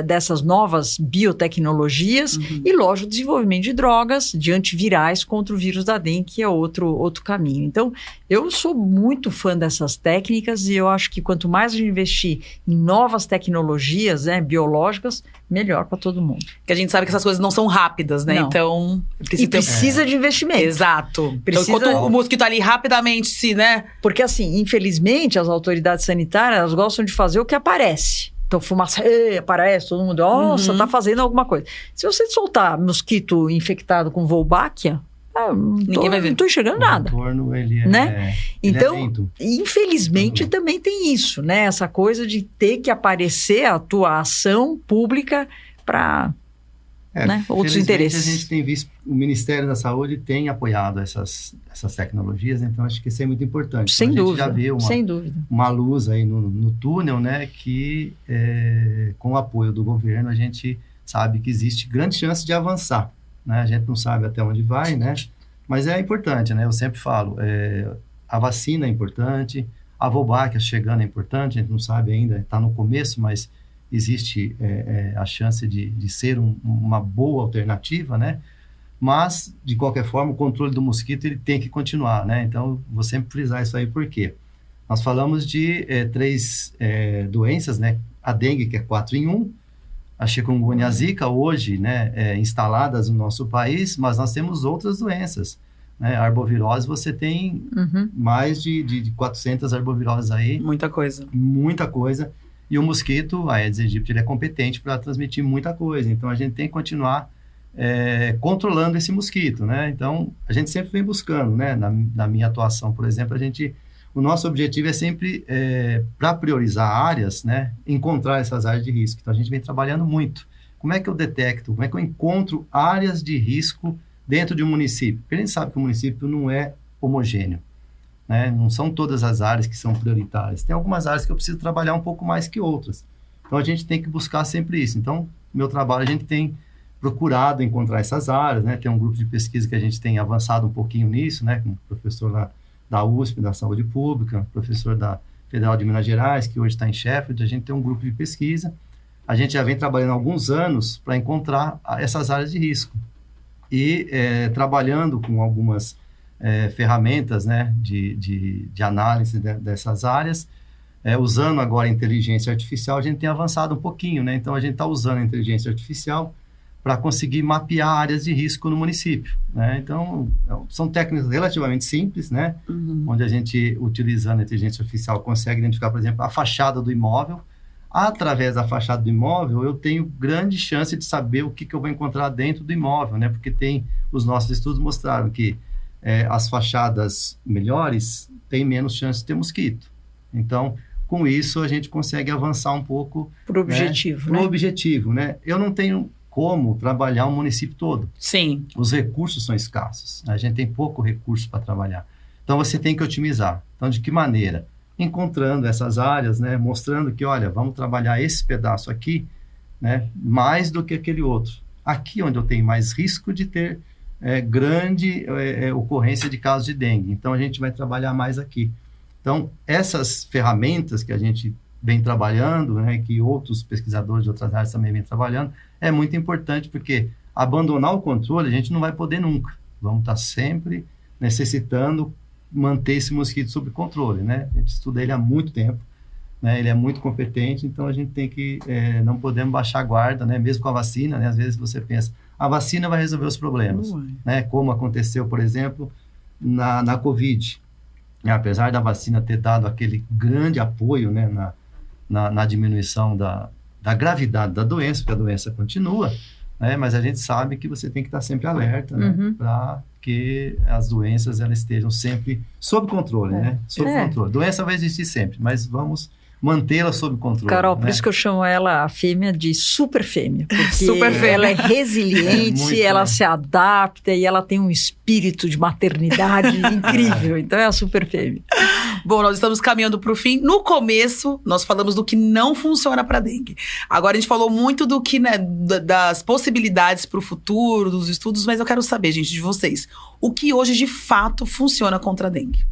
dessas novas biotecnologias, e lógico, desenvolvimento de drogas, de antivirais contra o vírus da dengue, que é outro caminho. Então, eu sou muito fã dessas técnicas e eu acho que quanto mais a gente investir em novas tecnologias, biológicas, melhor para todo mundo. Porque a gente sabe que essas coisas não são rápidas, né? Não. Então... precisa de investimento. Exato. Precisa... Então, enquanto o mosquito ali rapidamente né? Porque assim, infelizmente, as autoridades sanitárias, elas gostam de fazer o que aparece. Então, fumaça, aparece, todo mundo, nossa, tá fazendo alguma coisa. Se você soltar mosquito infectado com Wolbachia, ninguém vai ver. Não tô enxergando nada. O retorno, ele né? Então, lento. Infelizmente, também tem isso, né? Essa coisa de ter que aparecer a tua ação pública para outros interesses. A gente tem visto, o Ministério da Saúde tem apoiado essas tecnologias, então acho que isso é muito importante. Sem dúvida. A gente já vê uma luz aí no túnel, né, que com o apoio do governo a gente sabe que existe grande chance de avançar, né? A gente não sabe até onde vai, né, mas é importante, né? Eu sempre falo, a vacina é importante, a Wolbachia chegando é importante, a gente não sabe ainda, está no começo, mas existe a chance de ser uma boa alternativa, né? Mas, de qualquer forma, o controle do mosquito ele tem que continuar, né? Então, vou sempre frisar isso aí, por quê? Nós falamos de 3 doenças, né? A dengue, que é 4 em 1, a chikungunya e a zika, hoje, né, instaladas no nosso país, mas nós temos outras doenças, né? A arbovirose, você tem mais de 400 arboviroses aí. Muita coisa. Muita coisa. E o mosquito, a Aedes aegypti, ele é competente para transmitir muita coisa. Então, a gente tem que continuar controlando esse mosquito, né? Então, a gente sempre vem buscando, né? Na minha atuação, por exemplo, o nosso objetivo é sempre, para priorizar áreas, né? Encontrar essas áreas de risco. Então, a gente vem trabalhando muito. Como é que eu detecto, como é que eu encontro áreas de risco dentro de um município? Porque a gente sabe que o município não é homogêneo. Né? Não são todas as áreas que são prioritárias. Tem algumas áreas que eu preciso trabalhar um pouco mais que outras. Então, a gente tem que buscar sempre isso. Então, no meu trabalho, a gente tem procurado encontrar essas áreas, né? Tem um grupo de pesquisa que a gente tem avançado um pouquinho nisso, né? Com o professor lá da USP, da Saúde Pública, professor da Federal de Minas Gerais, que hoje está em Sheffield. A gente tem um grupo de pesquisa. A gente já vem trabalhando há alguns anos para encontrar essas áreas de risco. E trabalhando com algumas ferramentas, né, de análise dessas áreas, usando agora a inteligência artificial, a gente tem avançado um pouquinho, né? Então, a gente está usando a inteligência artificial para conseguir mapear áreas de risco no município, né? Então, são técnicas relativamente simples, né? Onde a gente, utilizando a inteligência artificial, consegue identificar, por exemplo, a fachada do imóvel, através da fachada do imóvel, eu tenho grande chance de saber o que eu vou encontrar dentro do imóvel, né? Porque os nossos estudos mostraram que as fachadas melhores têm menos chance de ter mosquito. Então, com isso, a gente consegue avançar um pouco... Para o objetivo, né? Para o objetivo, né? Eu não tenho como trabalhar o município todo. Sim. Os recursos são escassos. A gente tem pouco recurso para trabalhar. Então, você tem que otimizar. Então, de que maneira? Encontrando essas áreas, né? Mostrando que, olha, vamos trabalhar esse pedaço aqui, né? Mais do que aquele outro. Aqui onde eu tenho mais risco de ter grande ocorrência de casos de dengue. Então, a gente vai trabalhar mais aqui. Então, essas ferramentas que a gente vem trabalhando, né, que outros pesquisadores de outras áreas também vêm trabalhando, é muito importante, porque abandonar o controle a gente não vai poder nunca. Vamos estar sempre necessitando manter esse mosquito sob controle, né? A gente estuda ele há muito tempo, né? Ele é muito competente, então a gente tem que, não podemos baixar a guarda, né? Mesmo com a vacina, né? Às vezes você pensa, a vacina vai resolver os problemas, né? Como aconteceu, por exemplo, na Covid. Apesar da vacina ter dado aquele grande apoio, né, na diminuição da gravidade da doença, porque a doença continua, né, mas a gente sabe que você tem que estar sempre alerta, né, para que as doenças elas estejam sempre sob controle, né? Sob controle. Doença vai existir sempre, mas vamos mantê-la sob controle. Carol, por né? isso que eu chamo ela, a fêmea, de super fêmea. Porque super fêmea. Ela é resiliente, ela se adapta e ela tem um espírito de maternidade incrível. Então é a super fêmea. Bom, nós estamos caminhando para o fim. No começo, nós falamos do que não funciona para dengue. Agora a gente falou muito do que, né, das possibilidades para o futuro, dos estudos, mas eu quero saber, gente, de vocês, o que hoje de fato funciona contra a dengue?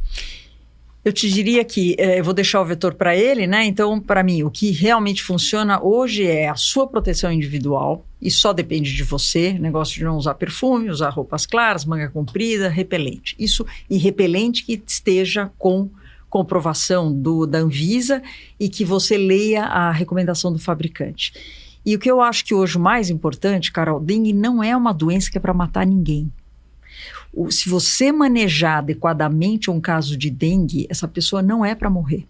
Eu te diria que, eu vou deixar o vetor para ele, né? Então, para mim, o que realmente funciona hoje é a sua proteção individual, e só depende de você, negócio de não usar perfume, usar roupas claras, manga comprida, repelente. Isso, e repelente que esteja com comprovação da Anvisa e que você leia a recomendação do fabricante. E o que eu acho que hoje o mais importante, Carol, dengue não é uma doença que é para matar ninguém. Se você manejar adequadamente um caso de dengue, essa pessoa não é para morrer.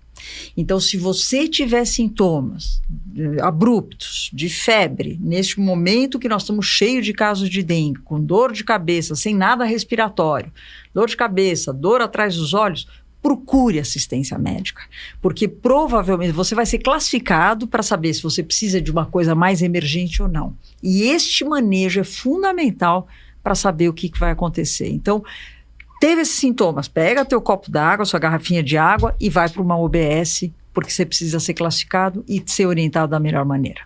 Então, se você tiver sintomas abruptos, de febre, neste momento que nós estamos cheios de casos de dengue, com dor de cabeça, sem nada respiratório, dor de cabeça, dor atrás dos olhos, procure assistência médica, porque provavelmente você vai ser classificado para saber se você precisa de uma coisa mais emergente ou não. E este manejo é fundamental para saber o que vai acontecer. Então, teve esses sintomas, pega teu copo d'água, sua garrafinha de água e vai para uma OBS, porque você precisa ser classificado e ser orientado da melhor maneira.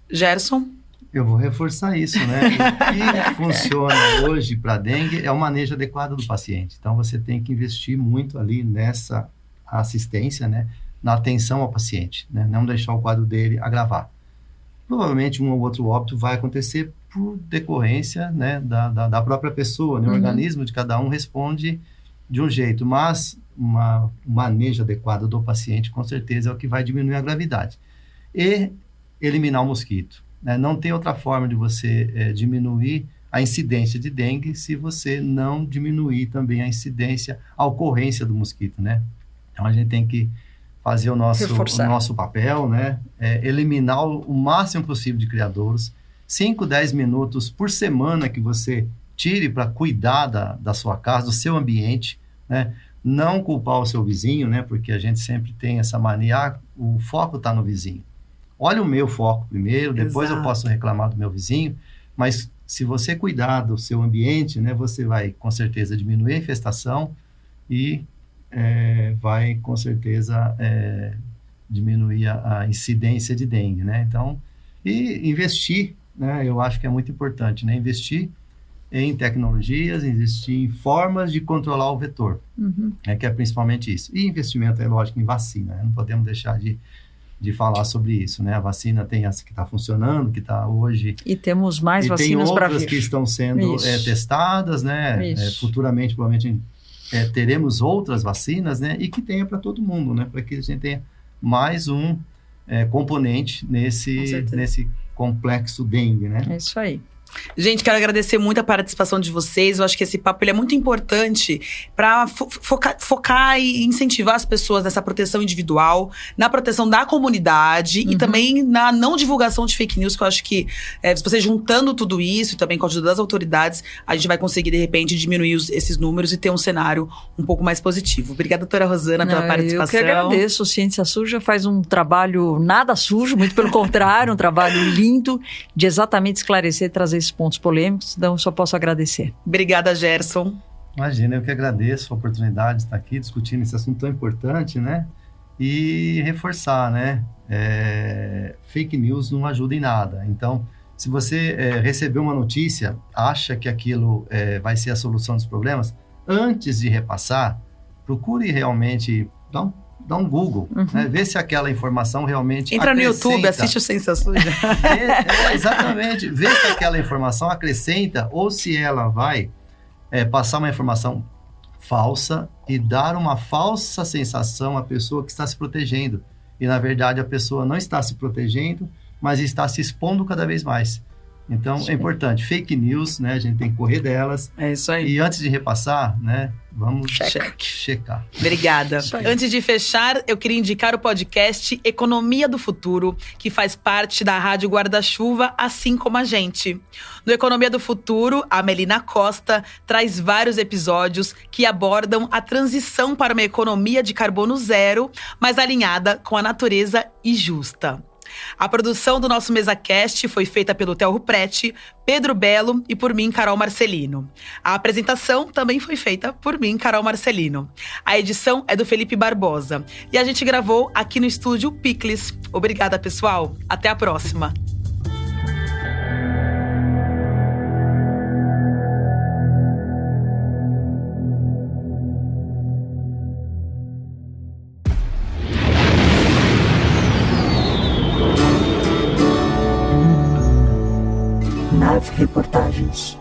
Gerson? Eu vou reforçar isso, né? O que funciona hoje para dengue é o manejo adequado do paciente. Então, você tem que investir muito ali nessa assistência, né? Na atenção ao paciente, né? Não deixar o quadro dele agravar. Provavelmente um ou outro óbito vai acontecer por decorrência, né, da própria pessoa, né? O organismo de cada um responde de um jeito, mas um manejo adequado do paciente, com certeza, é o que vai diminuir a gravidade. E eliminar o mosquito, né? Não tem outra forma de você diminuir a incidência de dengue se você não diminuir também a incidência, a ocorrência do mosquito, né? Então, a gente tem que fazer o nosso papel, né? Eliminar o máximo possível de criadouros, 5, 10 minutos por semana que você tire para cuidar da sua casa, do seu ambiente, né? Não culpar o seu vizinho, né? Porque a gente sempre tem essa mania, o foco está no vizinho. Olha o meu foco primeiro, depois eu posso reclamar do meu vizinho, mas se você cuidar do seu ambiente, né? Você vai, com certeza, diminuir a infestação e vai, com certeza, diminuir a incidência de dengue, né? Então, e investir, né? Eu acho que é muito importante, né? Investir em tecnologias, investir em formas de controlar o vetor, né? Que é principalmente isso. E investimento, é lógico, em vacina, né? Não podemos deixar de falar sobre isso, né? A vacina tem essa que está funcionando, que está hoje... E temos mais vacinas para vir. Tem outras que estão sendo testadas, né? Futuramente, provavelmente, teremos outras vacinas, né? E que tenha para todo mundo, né? Para que a gente tenha mais um componente nesse complexo dengue, né? É isso aí. Gente, quero agradecer muito a participação de vocês. Eu acho que esse papo ele é muito importante para focar e incentivar as pessoas nessa proteção individual, na proteção da comunidade e também na não divulgação de fake news, que eu acho que você juntando tudo isso e também com a ajuda das autoridades, a gente vai conseguir, de repente, diminuir esses números e ter um cenário um pouco mais positivo. Obrigada, doutora Rosana, pela participação. Eu que agradeço. O Ciência Suja faz um trabalho nada sujo, muito pelo contrário, um trabalho lindo de exatamente esclarecer e trazer esses pontos polêmicos, então eu só posso agradecer. Obrigada, Gerson. Imagina, eu que agradeço a oportunidade de estar aqui discutindo esse assunto tão importante, né? E reforçar, né? Fake news não ajuda em nada. Então, se você receber uma notícia, acha que aquilo vai ser a solução dos problemas, antes de repassar, procure realmente dá um Google, né? Vê se aquela informação realmente entra no YouTube, assiste o Ciência Suja. Exatamente. Vê se aquela informação acrescenta ou se ela vai passar uma informação falsa e dar uma falsa sensação à pessoa que está se protegendo. E, na verdade, a pessoa não está se protegendo, mas está se expondo cada vez mais. Então, é importante. Fake news, né? A gente tem que correr delas. É isso aí. E antes de repassar, né? Vamos checar. Obrigada. Antes de fechar, eu queria indicar o podcast Economia do Futuro, que faz parte da Rádio Guarda-Chuva, assim como a gente. No Economia do Futuro, a Melina Costa traz vários episódios que abordam a transição para uma economia de carbono zero, mas alinhada com a natureza e justa. A produção do nosso MesaCast foi feita pelo Theo Rupretti, Pedro Belo e por mim, Carol Marcelino. A apresentação também foi feita por mim, Carol Marcelino. A edição é do Felipe Barbosa. E a gente gravou aqui no estúdio Picles. Obrigada, pessoal. Até a próxima. Reportagens.